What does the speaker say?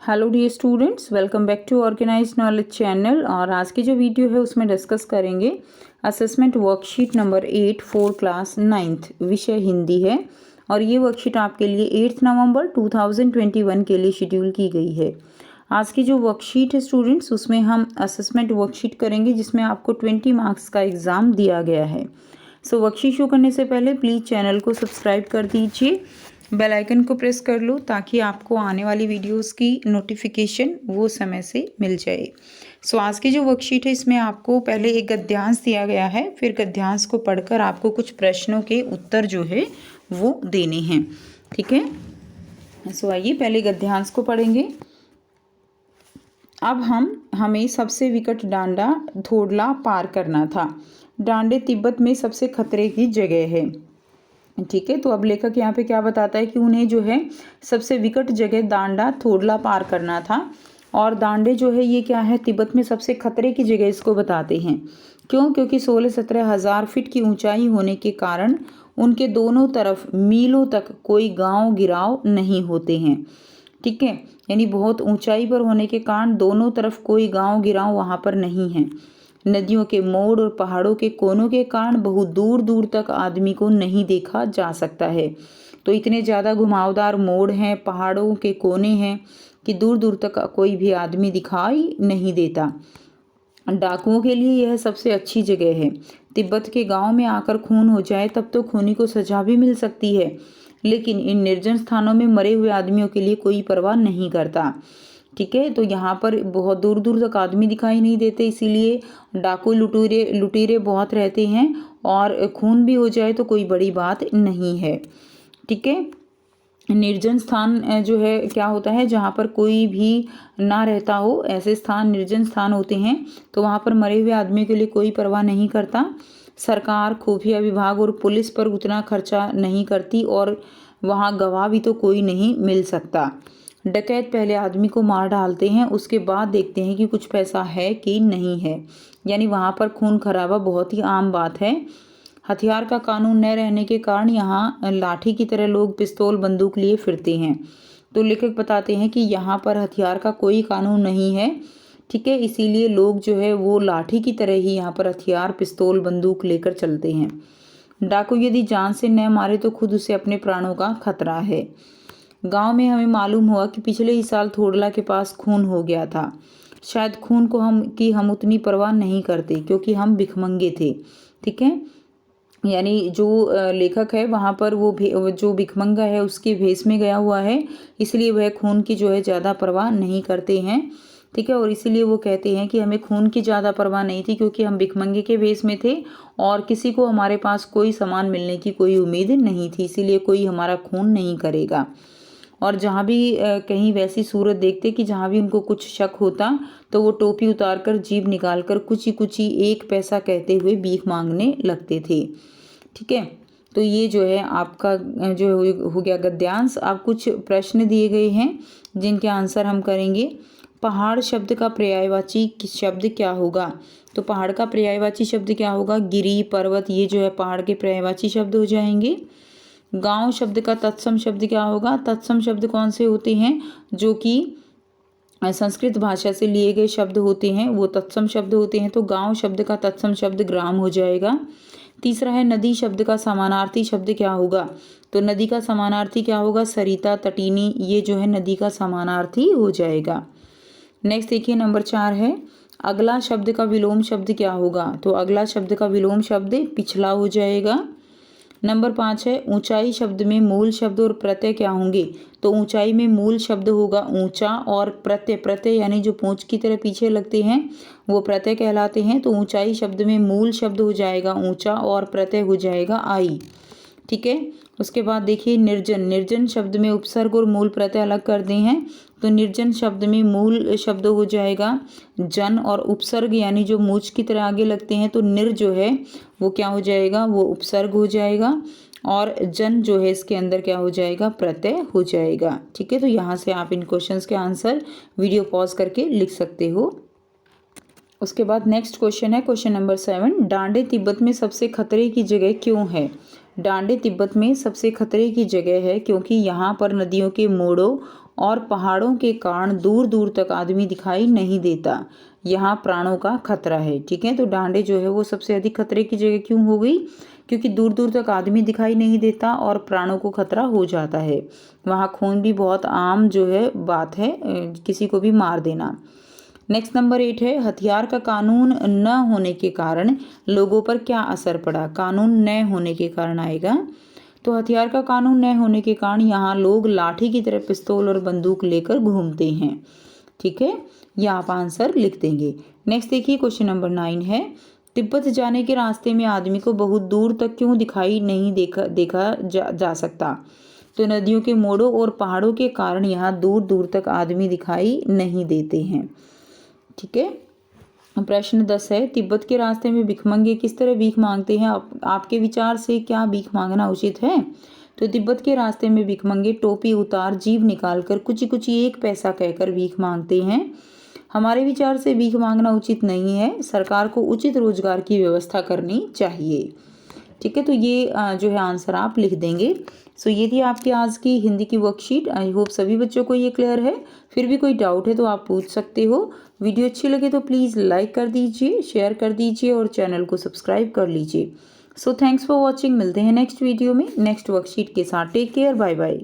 Hello dear students, welcome back to organised knowledge channel. और आज की जो वीडियो है उसमें डिस्कस करेंगे assessment worksheet number 8 for class 9th। विषय हिंदी है और ये वर्कशीट आपके लिए 8 नवंबर 2021 के लिए शेड्यूल की गई है। आज की जो वर्कशीट है स्टूडेंट्स, उसमें हम असेसमेंट वर्कशीट करेंगे जिसमें आपको 20 मार्क्स का एग्ज़ाम दिया गया है। सो वर्कशीट शुरू करने से पहले प्लीज़ चैनल को सब्सक्राइब कर दीजिए, बेल आइकन को प्रेस कर लो ताकि आपको आने वाली वीडियोस की नोटिफिकेशन वो समय से मिल जाए। सो आज की जो वर्कशीट है इसमें आपको पहले एक गद्यांश दिया गया है, फिर गद्यांश को पढ़कर आपको कुछ प्रश्नों के उत्तर जो है वो देने हैं। ठीक है, सो आइए पहले गद्यांश को पढ़ेंगे। अब हमें सबसे विकट डांडा थोड़ला पार करना था। डांडे तिब्बत में सबसे खतरे की जगह है। ठीक है, तो अब लेखक यहाँ पे क्या बताता है कि उन्हें जो है सबसे विकट जगह डांडा थोड़ला पार करना था। और डांडे जो है ये क्या है, तिब्बत में सबसे खतरे की जगह इसको बताते हैं। क्यों? क्योंकि 16-17 हज़ार फीट की ऊंचाई होने के कारण उनके दोनों तरफ मीलों तक कोई गांव गिराव नहीं होते हैं। ठीक है, यानी बहुत ऊंचाई पर होने के कारण दोनों तरफ कोई गांव गिराव वहाँ पर नहीं है। नदियों के मोड़ और पहाड़ों के कोनों के कारण बहुत दूर दूर तक आदमी को नहीं देखा जा सकता है। तो इतने ज़्यादा घुमावदार मोड़ हैं, पहाड़ों के कोने हैं कि दूर दूर तक कोई भी आदमी दिखाई नहीं देता। डाकुओं के लिए यह सबसे अच्छी जगह है। तिब्बत के गांव में आकर खून हो जाए तब तो खूनी को सजा भी मिल सकती है, लेकिन इन निर्जन स्थानों में मरे हुए आदमियों के लिए कोई परवाह नहीं करता। ठीक है, तो यहाँ पर बहुत दूर दूर तक आदमी दिखाई नहीं देते, इसीलिए डाकू लुटेरे बहुत रहते हैं और खून भी हो जाए तो कोई बड़ी बात नहीं है। ठीक है, निर्जन स्थान जो है क्या होता है, जहाँ पर कोई भी ना रहता हो, ऐसे स्थान निर्जन स्थान होते हैं। तो वहाँ पर मरे हुए आदमी के लिए कोई परवाह नहीं करता। सरकार, खुफिया विभाग और पुलिस पर उतना खर्चा नहीं करती और वहाँ गवाह भी तो कोई नहीं मिल सकता। डकैत पहले आदमी को मार डालते हैं, उसके बाद देखते हैं कि कुछ पैसा है कि नहीं है। यानी वहाँ पर खून खराबा बहुत ही आम बात है। हथियार का कानून न रहने के कारण यहाँ लाठी की तरह लोग पिस्तौल बंदूक लिए फिरते हैं। तो लेखक बताते हैं कि यहाँ पर हथियार का कोई कानून नहीं है। ठीक है, इसीलिए लोग जो है वो लाठी की तरह ही यहाँ पर हथियार पिस्तौल बंदूक लेकर चलते हैं। डाकू यदि जान से न मारे तो खुद उसे अपने प्राणों का खतरा है। गांव में हमें मालूम हुआ कि पिछले ही साल थोड़ला के पास खून हो गया था। शायद खून को हम उतनी परवाह नहीं करते क्योंकि हम भिखमंगे थे। ठीक है, यानी जो लेखक है वहाँ पर वो जो भिखमंगा है उसके भेष में गया हुआ है, इसलिए वह खून की जो है ज़्यादा परवाह नहीं करते हैं। ठीक है, और इसीलिए वो कहते हैं कि हमें खून की ज़्यादा परवाह नहीं थी क्योंकि हम भिखमंगे के भेष में थे और किसी को हमारे पास कोई सामान मिलने की कोई उम्मीद नहीं थी, इसीलिए कोई हमारा खून नहीं करेगा। और जहाँ भी कहीं वैसी सूरत देखते कि जहाँ भी उनको कुछ शक होता तो वो टोपी उतारकर जीभ निकालकर कुची कुची 1 पैसा कहते हुए भीख मांगने लगते थे। ठीक है, तो ये जो है आपका जो हो गया गद्यांश। आप कुछ प्रश्न दिए गए हैं जिनके आंसर हम करेंगे। पहाड़ शब्द का पर्यायवाची शब्द क्या होगा? तो पहाड़ का पर्यायवाची शब्द क्या होगा? गिरी, पर्वत, ये जो है पहाड़ के पर्यायवाची शब्द हो जाएंगे। गांव शब्द का तत्सम शब्द क्या होगा? तत्सम शब्द कौन से होते हैं? जो कि संस्कृत भाषा से लिए गए शब्द होते हैं वो तत्सम शब्द होते हैं। तो गांव शब्द का तत्सम शब्द ग्राम हो जाएगा। तीसरा है नदी शब्द का समानार्थी शब्द क्या होगा? तो नदी का समानार्थी क्या होगा? सरिता, तटीनी, ये जो है नदी का समानार्थी हो जाएगा। नेक्स्ट देखिए, नंबर 4 है अगला शब्द का विलोम शब्द क्या होगा? तो अगला शब्द का विलोम शब्द पिछला हो जाएगा। नंबर 5 है ऊंचाई शब्द में मूल शब्द और प्रत्यय क्या होंगे? तो ऊंचाई में मूल शब्द होगा ऊंचा और प्रत्यय यानी जो पूंछ की तरह पीछे लगते हैं वो प्रत्यय कहलाते हैं। तो ऊंचाई शब्द में मूल शब्द हो जाएगा ऊंचा और प्रत्यय हो जाएगा आई। ठीक है, उसके बाद देखिए निर्जन शब्द में उपसर्ग और मूल प्रत्यय अलग कर दे हैं। तो निर्जन शब्द में मूल शब्द हो जाएगा जन और उपसर्ग यानी जो मूछ की तरह आगे लगते हैं तो निर जो है वो क्या हो जाएगा? वो उपसर्ग हो जाएगा और जन जो है इसके अंदर क्या हो जाएगा? प्रत्यय हो जाएगा। ठीक है, तो यहाँ से आप इन क्वेश्चंस के आंसर वीडियो पॉज करके लिख सकते हो। उसके बाद नेक्स्ट क्वेश्चन है क्वेश्चन नंबर 7। डांडे तिब्बत में सबसे खतरे की जगह क्यों है? डांडे तिब्बत में सबसे खतरे की जगह है क्योंकि यहाँ पर नदियों के मोड़ों और पहाड़ों के कारण दूर दूर तक आदमी दिखाई नहीं देता, यहाँ प्राणों का खतरा है। ठीक है, तो डांडे जो है वो सबसे अधिक खतरे की जगह क्यों हो गई? क्योंकि दूर दूर तक आदमी दिखाई नहीं देता और प्राणों को खतरा हो जाता है। वहाँ खून भी बहुत आम जो है बात है, किसी को भी मार देना। नेक्स्ट नंबर 8 है, हथियार का कानून न होने के कारण लोगों पर क्या असर पड़ा? कानून न होने के कारण आएगा। तो हथियार का कानून न होने के कारण यहाँ लोग लाठी की तरह पिस्तौल और बंदूक लेकर घूमते हैं। ठीक है, ये आप आंसर लिख देंगे। नेक्स्ट देखिए, क्वेश्चन नंबर 9 है, तिब्बत जाने के रास्ते में आदमी को बहुत दूर तक क्यों दिखाई नहीं देखा जा सकता? तो नदियों के मोड़ों और पहाड़ों के कारण यहाँ दूर दूर तक आदमी दिखाई नहीं देते हैं। ठीक है, प्रश्न 10 है, तिब्बत के रास्ते में भिखमंगे किस तरह भीख मांगते हैं? आपके विचार से क्या भीख मांगना उचित है? तो तिब्बत के रास्ते में भिखमंगे टोपी उतार जीभ निकालकर कुछ कुछ 1 पैसा कहकर भीख मांगते हैं। हमारे विचार से भीख मांगना उचित नहीं है, सरकार को उचित रोजगार की व्यवस्था करनी चाहिए। ठीक है, तो ये जो है आंसर आप लिख देंगे। सो ये थी आपकी आज की हिंदी की वर्कशीट। आई होप सभी बच्चों को ये क्लियर है। फिर भी कोई डाउट है तो आप पूछ सकते हो। वीडियो अच्छी लगे तो प्लीज़ लाइक कर दीजिए, शेयर कर दीजिए और चैनल को सब्सक्राइब कर लीजिए। So thanks for watching. मिलते हैं नेक्स्ट वीडियो में नेक्स्ट वर्कशीट के साथ। Take care, bye bye.